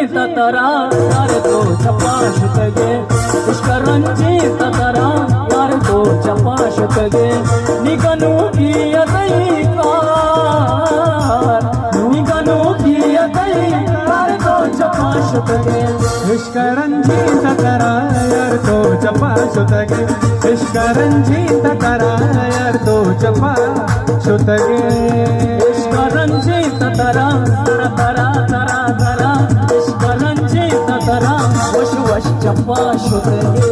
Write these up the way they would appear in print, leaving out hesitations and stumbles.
तरा यार तो चपाशुतगे इश्करंजी तरा यार तो चपाशुतगे निगनु की यदई कार निगनु की यदई यार तो चपाशुतगे इश्करंजी तरा यार तो चपाशुतगे इश्करंजी तरा यार तो चपाशुतगे इश्करंजी तरा तरा तरा तरा तरा इश्करंजी तरा वश वश चपाशुतगे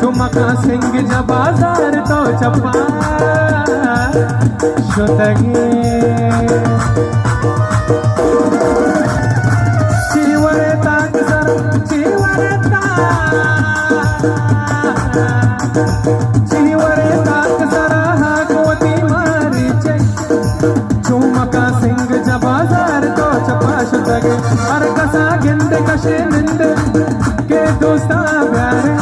तुमका सिंग बाजार तो चपा शुतगे चिवरे ताक सर चिवरे ताक सर हाकवती मारी चे तुमका सिंग बाजार तो चपा शुतगे अर कसा गिंद कशे निंद के दोस्ता प्यारे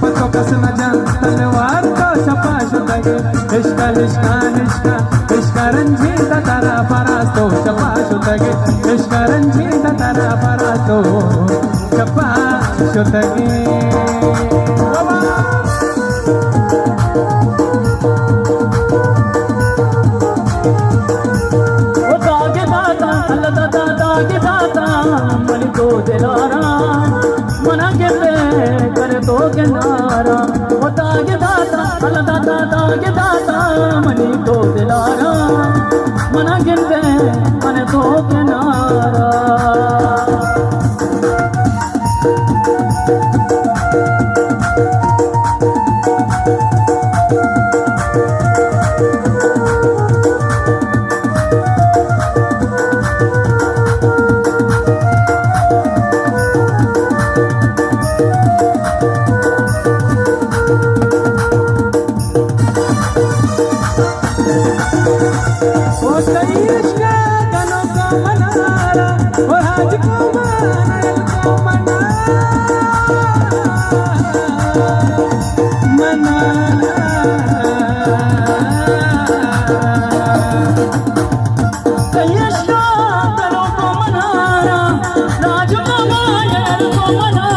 पतो कस न जान तलवार तो चपाशुतगे इश्का इश्का इश्का इश्करंजी तरा परास तो चपाशुतगे इश्करंजी तरा परास तो चपाशुतगे मन को दिलारा मना के कर तो किनारा होता के दाता अल्लाह दाता के दाता मनी को दिलारा मना के मन को किनारा मना